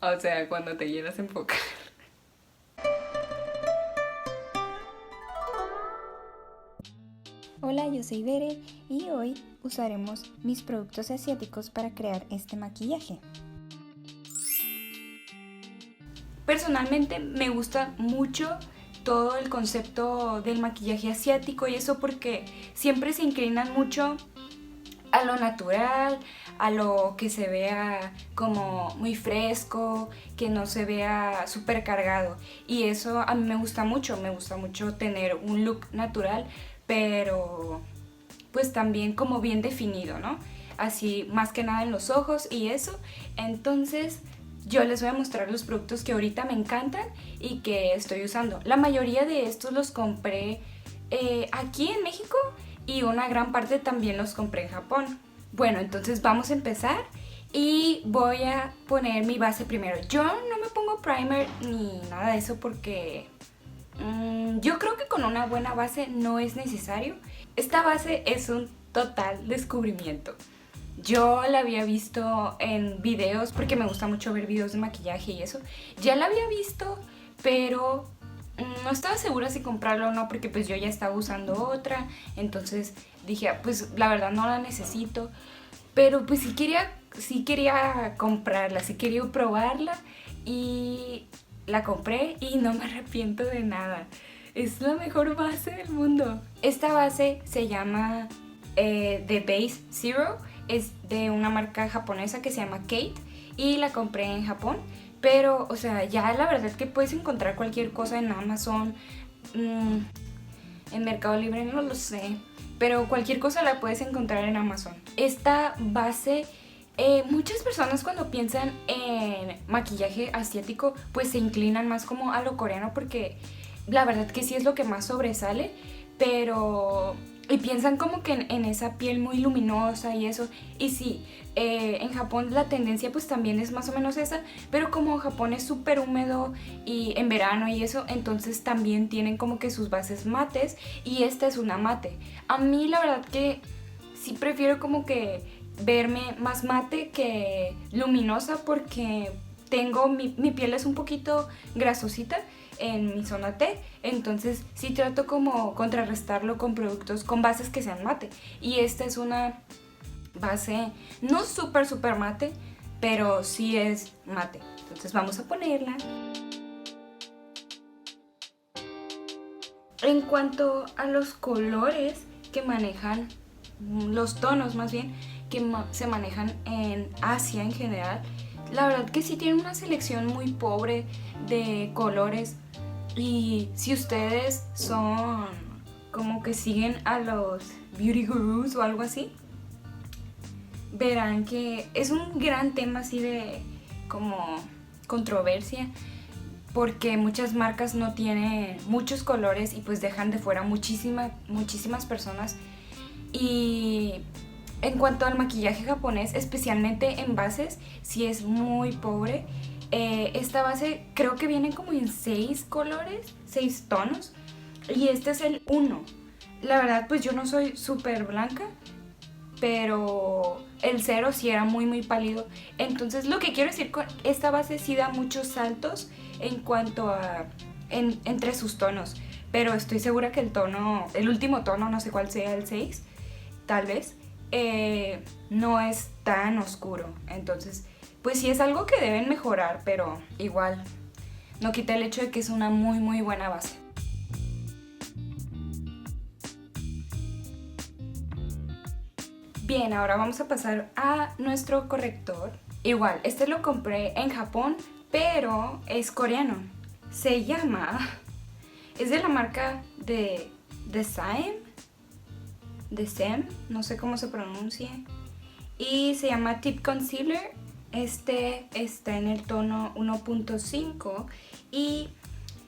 O sea, cuando te quieras enfocar. Hola, yo soy Bere y hoy usaremos mis productos asiáticos para crear este maquillaje. Personalmente me gusta mucho todo el concepto del maquillaje asiático y eso porque siempre se inclinan mucho a lo natural, a lo que se vea como muy fresco, que no se vea súper cargado. Y eso a mí me gusta mucho tener un look natural, pero pues también como bien definido, ¿no? Así más que nada en los ojos y eso. Entonces yo les voy a mostrar los productos que ahorita me encantan y que estoy usando. La mayoría de estos los compré aquí en México y una gran parte también los compré en Japón. Bueno, entonces vamos a empezar y voy a poner mi base primero. Yo no me pongo primer ni nada de eso porque yo creo que con una buena base no es necesario. Esta base es un total descubrimiento. Yo la había visto en videos, porque me gusta mucho ver videos de maquillaje y eso. Ya la había visto, pero no estaba segura si comprarla o no, porque pues yo ya estaba usando otra. Entonces dije, pues la verdad no la necesito. Pero pues sí quería comprarla, sí quería probarla. Y la compré y no me arrepiento de nada. Es la mejor base del mundo. Esta base se llama The Base Zero. Es de una marca japonesa que se llama Kate y la compré en Japón. Pero, o sea, ya la verdad es que puedes encontrar cualquier cosa en Amazon, en Mercado Libre, no lo sé. Pero cualquier cosa la puedes encontrar en Amazon. Esta base, muchas personas cuando piensan en maquillaje asiático, pues se inclinan más como a lo coreano porque la verdad que sí es lo que más sobresale, pero y piensan como que en esa piel muy luminosa y eso. Y sí, en Japón la tendencia pues también es más o menos esa, pero como Japón es súper húmedo y en verano y eso, entonces también tienen como que sus bases mates y esta es una mate. A mí la verdad que sí prefiero como que verme más mate que luminosa porque mi piel es un poquito grasosita en mi zona T, entonces sí trato como contrarrestarlo con productos, con bases que sean mate. Y esta es una base no súper mate, pero sí es mate. Entonces vamos a ponerla. En cuanto a los colores que manejan, los tonos más bien, que se manejan en Asia en general, la verdad que sí tienen una selección muy pobre de colores. Y si ustedes son como que siguen a los beauty gurus o algo así, verán que es un gran tema así de como controversia porque muchas marcas no tienen muchos colores y pues dejan de fuera muchísimas personas. Y en cuanto al maquillaje japonés, especialmente en bases, sí es muy pobre. Esta base creo que viene como en 6 colores, 6 tonos. Y este es el uno. La verdad pues yo no soy súper blanca, pero el cero sí era muy pálido. Entonces lo que quiero decir con esta base sí da muchos saltos en cuanto a entre sus tonos. Pero estoy segura que el último tono, no sé cuál sea, el 6 tal vez, no es tan oscuro. Entonces, pues sí es algo que deben mejorar, pero igual no quita el hecho de que es una muy buena base. Bien, ahora vamos a pasar a nuestro corrector. Igual, este lo compré en Japón, pero es coreano. Se llama... Es de la marca de Sem, no sé cómo se pronuncia. Y se llama Tip Concealer. Este está en el tono 1.5 y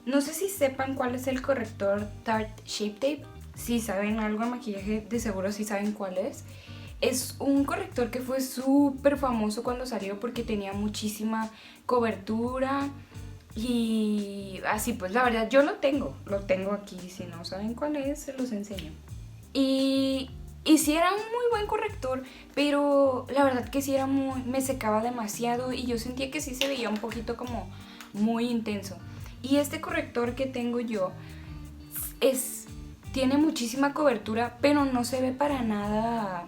no sé si sepan cuál es el corrector Tarte Shape Tape. Si saben algo de maquillaje, de seguro sí saben cuál es. Es un corrector que fue súper famoso cuando salió porque tenía muchísima cobertura y así pues la verdad yo lo tengo aquí, si no saben cuál es se los enseño. Y Y sí era un muy buen corrector, pero la verdad que sí era me secaba demasiado y yo sentía que sí se veía un poquito como muy intenso. Y este corrector que tengo yo tiene muchísima cobertura, pero no se ve para nada,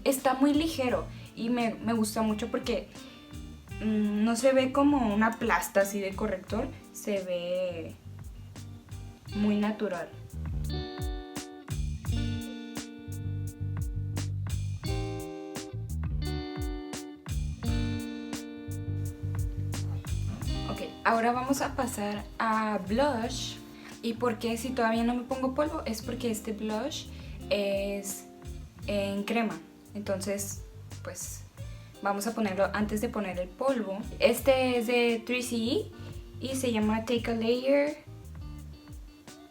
está muy ligero y me gusta mucho porque no se ve como una plasta así de corrector, se ve muy natural. Ok, ahora vamos a pasar a blush. ¿Y por qué si todavía no me pongo polvo? Es porque este blush es en crema. Entonces, pues vamos a ponerlo antes de poner el polvo. Este es de 3CE y se llama Take a Layer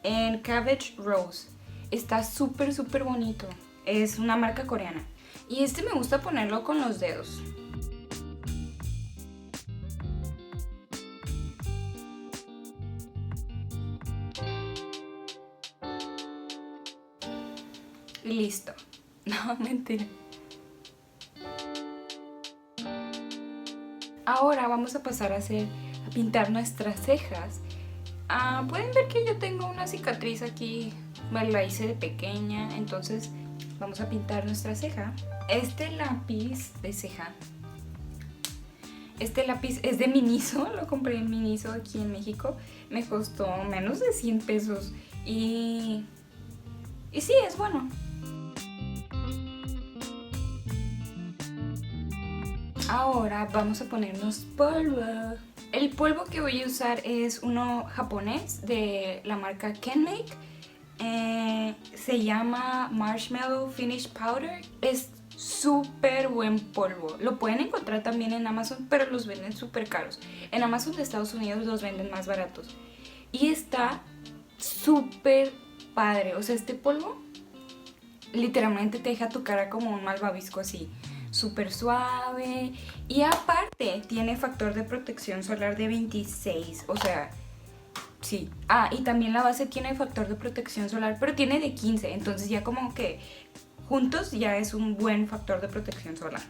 en Cabbage Rose. Está súper bonito. Es una marca coreana. Y este me gusta ponerlo con los dedos. Y listo. No, mentira. Ahora vamos a pasar a pintar nuestras cejas. Pueden ver que yo tengo una cicatriz aquí, me la hice de pequeña, entonces vamos a pintar nuestra ceja. Este lápiz de ceja, este lápiz es de Miniso, lo compré en Miniso aquí en México, me costó menos de 100 pesos y sí, es bueno. Ahora vamos a ponernos polvo. El polvo que voy a usar es uno japonés de la marca Kenmake. Se llama Marshmallow Finish Powder. Es súper buen polvo. Lo pueden encontrar también en Amazon, pero los venden súper caros. En Amazon de Estados Unidos los venden más baratos. Y está súper padre. O sea, este polvo literalmente te deja tu cara como un malvavisco así, súper suave. Y aparte tiene factor de protección solar de 26, o sea, sí. Y también la base tiene factor de protección solar, pero tiene de 15, entonces ya como que juntos ya es un buen factor de protección solar.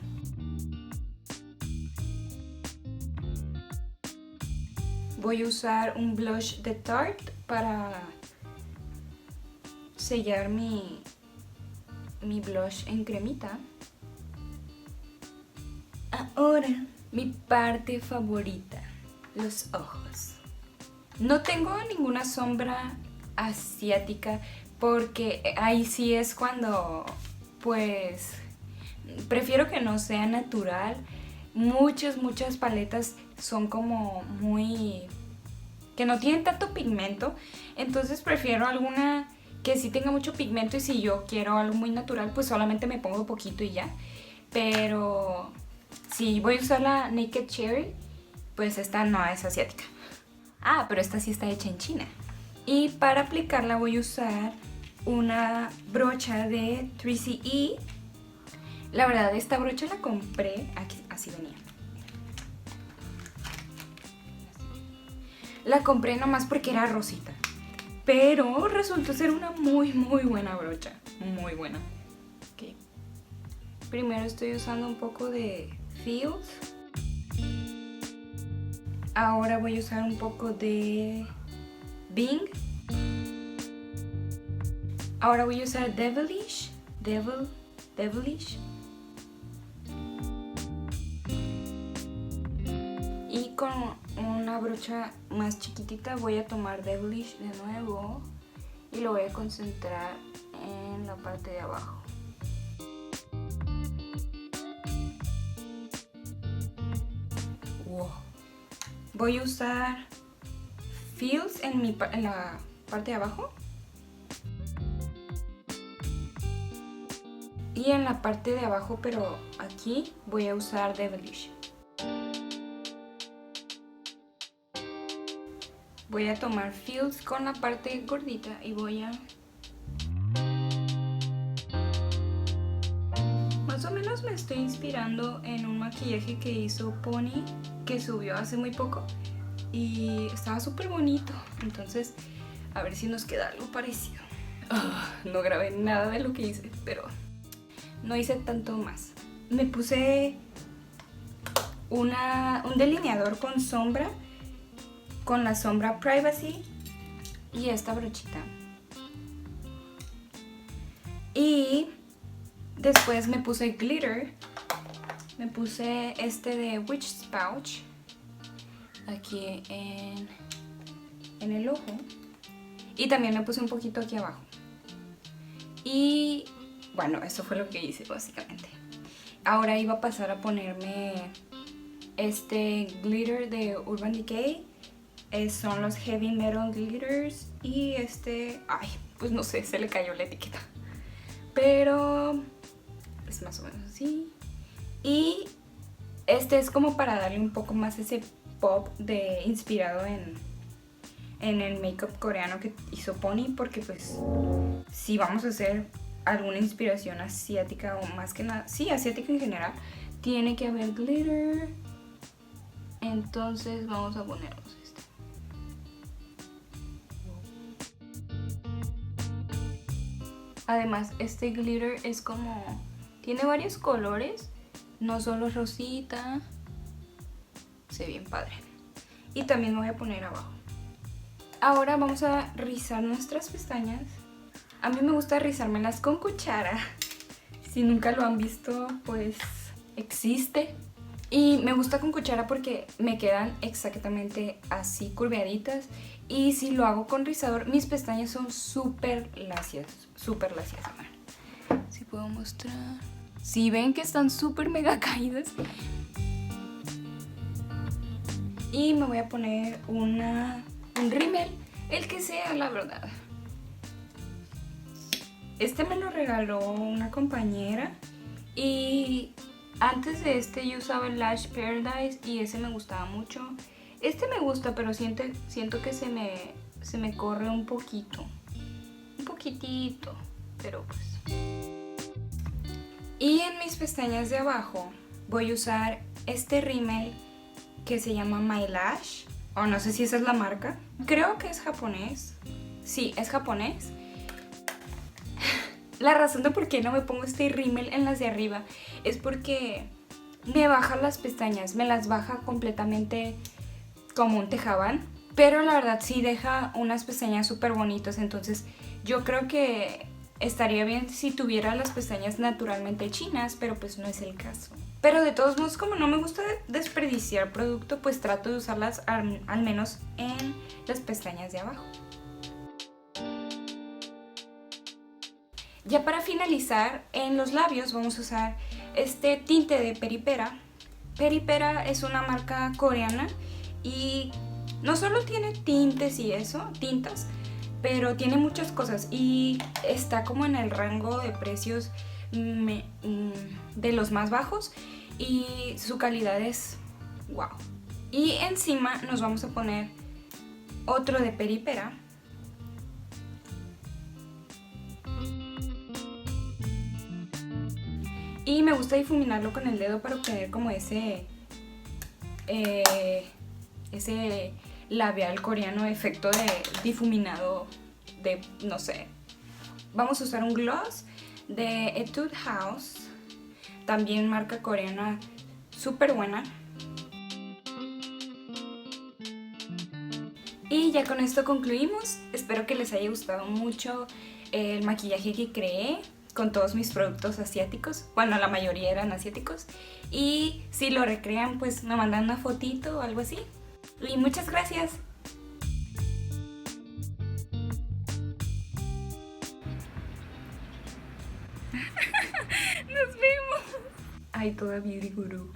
Voy a usar un blush de Tarte para sellar mi blush en cremita. Ahora, mi parte favorita, los ojos. No tengo ninguna sombra asiática porque ahí sí es cuando, pues, prefiero que no sea natural. Muchas paletas son como muy... que no tienen tanto pigmento, entonces prefiero alguna que sí tenga mucho pigmento y si yo quiero algo muy natural, pues solamente me pongo poquito y ya. Pero si voy a usar la Naked Cherry, pues esta no es asiática. Pero esta sí está hecha en China. Y para aplicarla voy a usar una brocha de 3CE. La verdad, esta brocha la compré, aquí, así venía. La compré nomás porque era rosita, pero resultó ser una muy buena brocha, muy buena. Okay. Primero estoy usando un poco de Feels. Ahora voy a usar un poco de Bing. Ahora voy a usar Devilish. Y con una brocha más chiquitita voy a tomar Devilish de nuevo y lo voy a concentrar en la parte de abajo. Wow. Voy a usar Feels en la parte de abajo. Y en la parte de abajo, pero aquí voy a usar Devilish. Voy a tomar Feels con la parte gordita y voy a... Más o menos me estoy inspirando en un maquillaje que hizo Pony, que subió hace muy poco y estaba súper bonito. Entonces, a ver si nos queda algo parecido. No grabé nada de lo que hice, pero no hice tanto más. Me puse un delineador con sombra, con la sombra Privacy y esta brochita. Y después me puse glitter. Me puse este de Witch's Pouch aquí en el ojo. Y también me puse un poquito aquí abajo. Y bueno, eso fue lo que hice básicamente. Ahora iba a pasar a ponerme este glitter de Urban Decay. Son los Heavy Metal Glitters. Y ay, pues no sé, se le cayó la etiqueta. Pero es más o menos así. Y este es como para darle un poco más ese pop inspirado en el make-up coreano que hizo Pony, porque pues si vamos a hacer alguna inspiración asiática o más que nada, sí, asiática en general, tiene que haber glitter. Entonces vamos a ponernos este. Además, este glitter es como, tiene varios colores, no solo rosita, se ve bien padre. Y también me voy a poner abajo. Ahora vamos a rizar nuestras pestañas. A mí me gusta rizármelas con cuchara. Si nunca lo han visto, pues existe. Y me gusta con cuchara porque me quedan exactamente así curveaditas. Y si lo hago con rizador, mis pestañas son súper lacias. Súper lacias. Si puedo mostrar. Si ven que están súper mega caídas. Y me voy a poner un rímel, el que sea, la verdad. Este me lo regaló una compañera. Y antes de este yo usaba el Lash Paradise y ese me gustaba mucho. Este me gusta, pero siento que se me corre un poquito. Un poquitito, pero pues. Y en mis pestañas de abajo voy a usar este rímel que se llama My Lash. O no sé si esa es la marca. Creo que es japonés. Sí, es japonés. La razón de por qué no me pongo este rímel en las de arriba es porque me baja las pestañas. Me las baja completamente como un tejabán. Pero la verdad sí deja unas pestañas súper bonitas. Entonces yo creo que estaría bien si tuviera las pestañas naturalmente chinas, pero pues no es el caso. Pero de todos modos, como no me gusta desperdiciar producto, pues trato de usarlas al menos en las pestañas de abajo. Ya para finalizar, en los labios vamos a usar este tinte de Peripera. Peripera es una marca coreana y no solo tiene tintes y eso, tintas, pero tiene muchas cosas y está como en el rango de precios de los más bajos y su calidad es wow. Y encima nos vamos a poner otro de Peripera. Y me gusta difuminarlo con el dedo para obtener como ese labial coreano, efecto de difuminado de, no sé. Vamos a usar un gloss de Etude House, también marca coreana súper buena. Y ya con esto concluimos. Espero que les haya gustado mucho el maquillaje que creé con todos mis productos asiáticos. Bueno, la mayoría eran asiáticos. Y si lo recrean, pues me mandan una fotito o algo así. Y muchas gracias. Nos vemos. Ay, toda beauty guru.